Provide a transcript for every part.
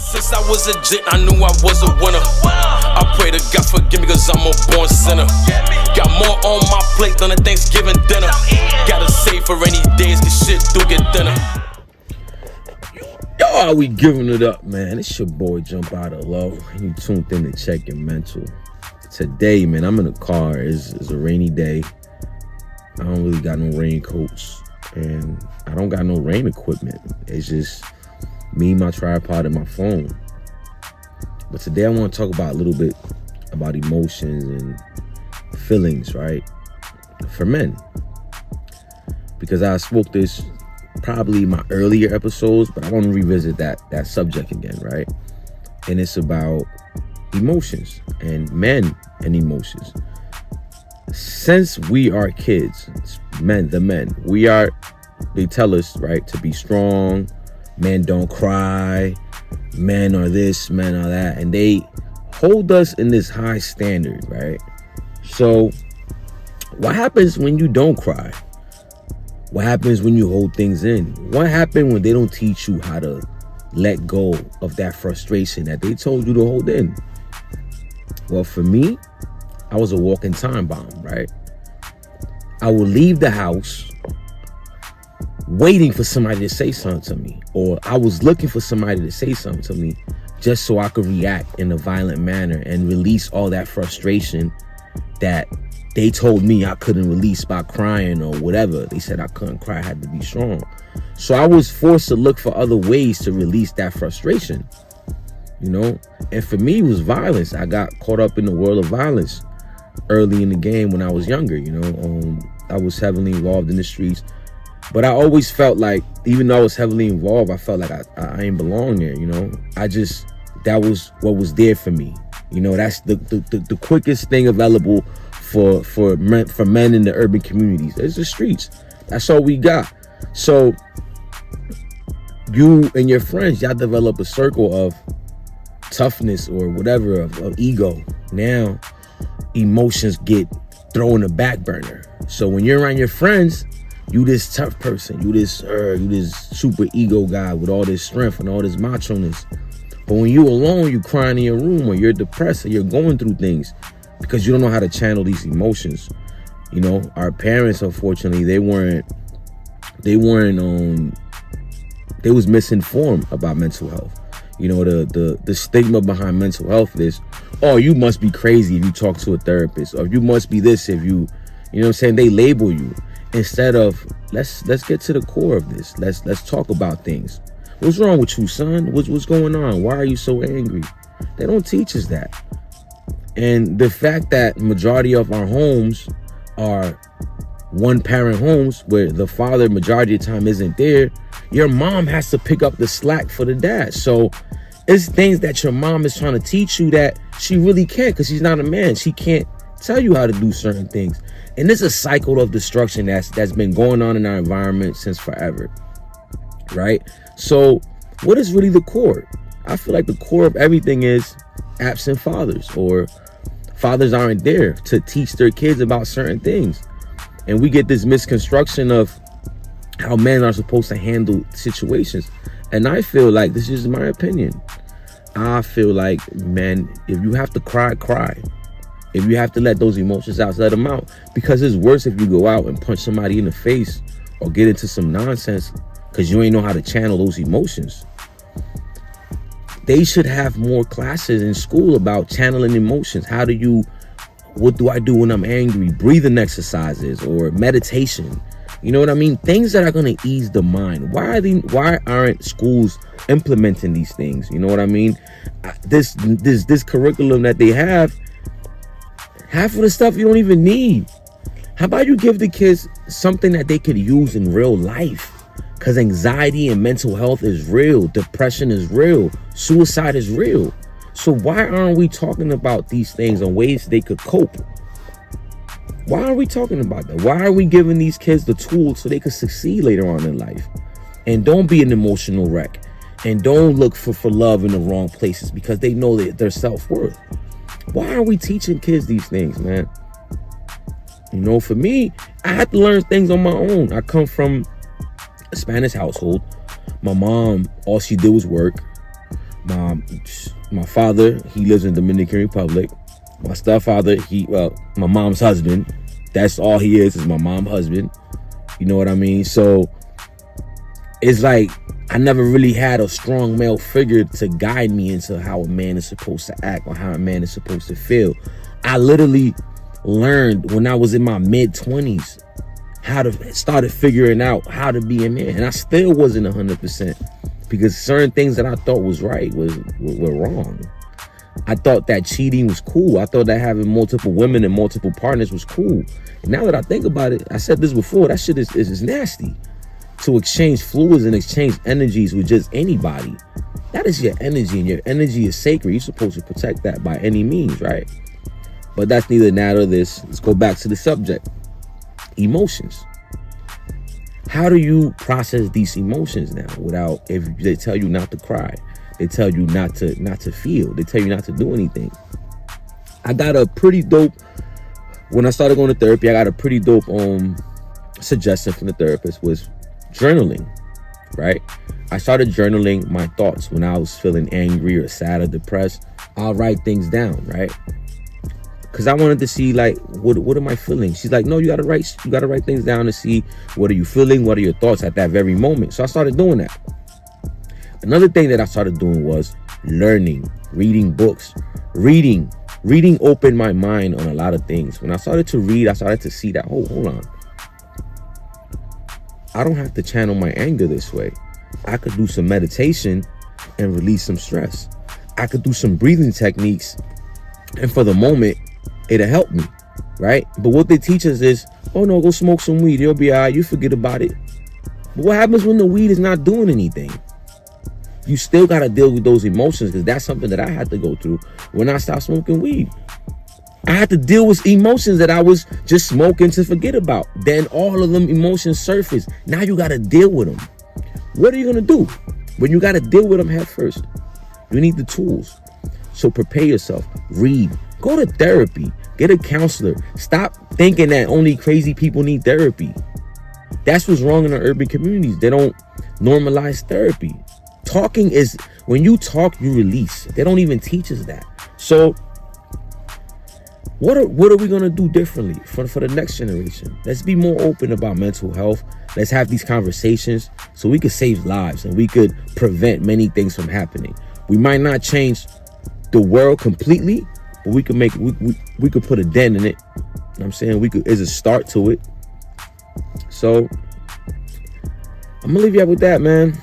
Since I was a jit, I knew I was a winner. I pray to God forgive me cause I'm a born sinner. Got more on my plate than a Thanksgiving dinner. Gotta save for rainy days cause shit do get thinner. Yo, we giving it up, man. It's your boy Jumpout of Love. You tuned in to Check Your Mental. Today, man, I'm in a car. It's a rainy day. I don't really got no raincoats. And I don't got no rain equipment. It's just me, my tripod, and my phone. But today I want to talk about a little bit about emotions and feelings, right? For men. Because I spoke this probably my earlier episodes, but I want to revisit that subject again, right? And it's about emotions and men and emotions. Since we are kids, the men, they tell us, right, to be strong, men don't cry, men are this, men are that, and they hold us in this high standard, right? So what happens when you don't cry? What happens when you hold things in? What happens when they don't teach you how to let go of that frustration that they told you to hold in? Well, for me, I was a walking time bomb, right? I would leave the house waiting for somebody to say something to me, or I was looking for somebody to say something to me just so I could react in a violent manner and release all that frustration that they told me I couldn't release by crying or whatever. They said I couldn't cry, I had to be strong. So I was forced to look for other ways to release that frustration, you know? And for me, it was violence. I got caught up in the world of violence early in the game when I was younger, you know? I was heavily involved in the streets. But I always felt like, even though I was heavily involved, I felt like I ain't belong there, you know? That was what was there for me. You know, that's the quickest thing available for men in the urban communities. It's the streets. That's all we got. So you and your friends, y'all develop a circle of toughness or whatever, of ego. Now emotions get thrown in the back burner. So when you're around your friends, you this tough person, you this super ego guy with all this strength and all this macho-ness. But when you alone, you crying in your room, or you're depressed, or you're going through things because you don't know how to channel these emotions. You know, our parents, unfortunately, they was misinformed about mental health. You know, the stigma behind mental health is, oh, you must be crazy if you talk to a therapist, or you must be this if you know what I'm saying? They label you instead of let's get to the core of this. Let's talk about things. What's wrong with you, son? What's going on? Why are you so angry? They don't teach us that. And the fact that majority of our homes are one-parent homes where the father majority of the time isn't there, your mom has to pick up the slack for the dad. So it's things that your mom is trying to teach you that she really can't, because she's not a man. She can't tell you how to do certain things. And it's a cycle of destruction that's been going on in our environment since forever, right? So what is really the core? I feel like the core of everything is absent fathers, or fathers aren't there to teach their kids about certain things. And we get this misconstruction of how men are supposed to handle situations. And I feel like, this is my opinion, I feel like, men, if you have to cry, cry. If you have to let those emotions out, let them out. Because it's worse if you go out and punch somebody in the face or get into some nonsense because you ain't know how to channel those emotions. They should have more classes in school about channeling emotions. What do I do when I'm angry? Breathing exercises or meditation. You know what I mean? Things that are going to ease the mind. Why aren't schools implementing these things? You know what I mean? This curriculum that they have, half of the stuff you don't even need. How about you give the kids something that they could use in real life? Because anxiety and mental health is real. Depression is real. Suicide is real. So why aren't we talking about these things and ways they could cope? Why are we talking about that? Why are we giving these kids the tools so they could succeed later on in life? And don't be an emotional wreck. And don't look for love in the wrong places because they know that their self-worth. Why are we teaching kids these things, man? You know, for me, I had to learn things on my own. I come from a Spanish household. My mom, all she did was work. My my father, he lives in Dominican Republic. My stepfather, my mom's husband. That's all he is my mom's husband. You know what I mean? So it's like I never really had a strong male figure to guide me into how a man is supposed to act or how a man is supposed to feel. I literally learned when I was in my mid-20s how to started figuring out how to be a man. And I still wasn't 100% because certain things that I thought was right were wrong. I thought that cheating was cool. I thought that having multiple women and multiple partners was cool. And now that I think about it, I said this before, that shit is nasty. To exchange fluids and exchange energies with just anybody. That is your energy, and your energy is sacred. You're supposed to protect that by any means, right? But that's neither now nor this. Let's go back to the subject. Emotions. How do you process these emotions now without, if they tell you not to cry? They tell you not to feel. They tell you not to do anything. I got a pretty dope, when I started going to therapy, I got a pretty dope suggestion from the therapist was journaling, right? I started journaling my thoughts when I was feeling angry or sad or depressed. I'll write things down, right? Because I wanted to see, like, what am I feeling? She's like, no, you gotta write things down to see what are you feeling, what are your thoughts at that very moment. So I started doing that. Another thing that I started doing was learning, reading books. Reading opened my mind on a lot of things. When I started to read, I started to see that, hold on. I don't have to channel my anger this way. I could do some meditation and release some stress. I could do some breathing techniques, and for the moment, it'll help me, right? But what they teach us is, oh no, go smoke some weed. You'll be all right. You forget about it. But what happens when the weed is not doing anything? You still got to deal with those emotions, because that's something that I had to go through when I stopped smoking weed. I had to deal with emotions that I was just smoking to forget about. Then all of them emotions surface. Now you got to deal with them. What are you going to do when you got to deal with them head first? You need the tools. So prepare yourself. Read. Go to therapy. Get a counselor. Stop thinking that only crazy people need therapy. That's what's wrong in the urban communities. They don't normalize therapy. Talking is, when you talk, you release. They don't even teach us that. So what are we going to do differently for the next generation? Let's be more open about mental health. Let's have these conversations so we could save lives and we could prevent many things from happening. We might not change the world completely, but we could make we could put a dent in it. You know what I'm saying? Is a start to it. So I'm gonna leave you out with that, man.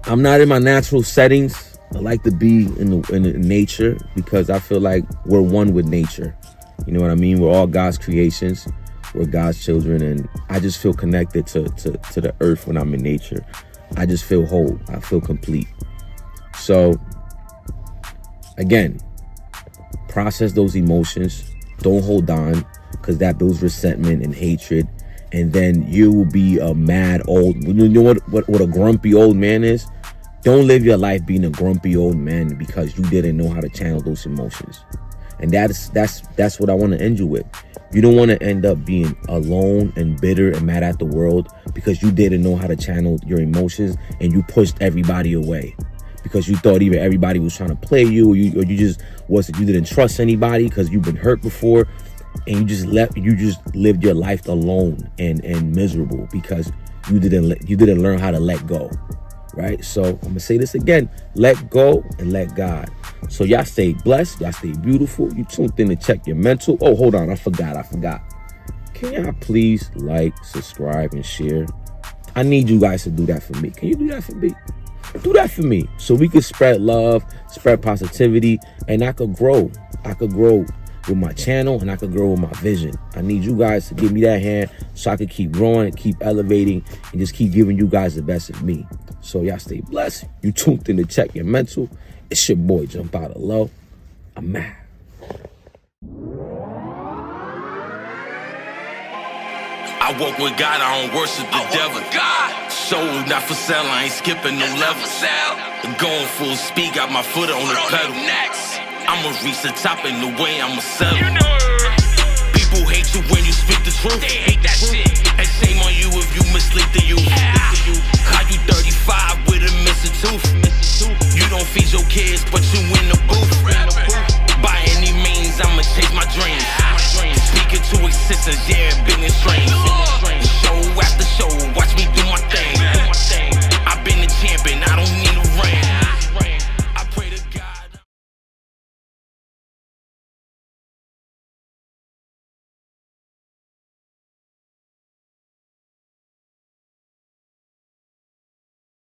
I'm not in my natural settings. I like to be in nature because I feel like we're one with nature. You know what I mean? We're all God's creations. We're God's children, and I just feel connected to the earth when I'm in nature. I just feel whole. I feel complete. So again, process those emotions. Don't hold on, because that builds resentment and hatred. And then you will be a mad old, you know what a grumpy old man is? Don't live your life being a grumpy old man because you didn't know how to channel those emotions. And that's what I want to end you with. You don't want to end up being alone and bitter and mad at the world because you didn't know how to channel your emotions and you pushed everybody away because you thought either everybody was trying to play you or you didn't trust anybody because you've been hurt before, and you just lived your life alone and miserable because you didn't learn how to let go. Right? So I'm gonna say this again: let go and let God. So y'all stay blessed, y'all stay beautiful. You tuned in to check your mental. Oh, hold on, I forgot. Can y'all please like, subscribe, and share? I need you guys to do that for me. Can you do that for me? Do that for me so we can spread love, spread positivity, and I could grow. I could grow with my channel and I could grow with my vision. I need you guys to give me that hand so I can keep growing and keep elevating and just keep giving you guys the best of me. So y'all stay blessed. You tuned in to check your mental. It's your boy Jumpout Low. I'm out. I walk with God, I don't worship the devil. Soul not for sale, I ain't skipping no level. Going full speed, got my foot on the pedal. I'ma reach the top in the way I'ma settle. People hate you when you speak the truth. They hate that shit. And shame on you if you mislead the youth. How you 35 with a missing tooth? You don't feed your kids, but you in the booth. By any means, I'ma chase my dreams. Speaking to existence, yeah, big and strange.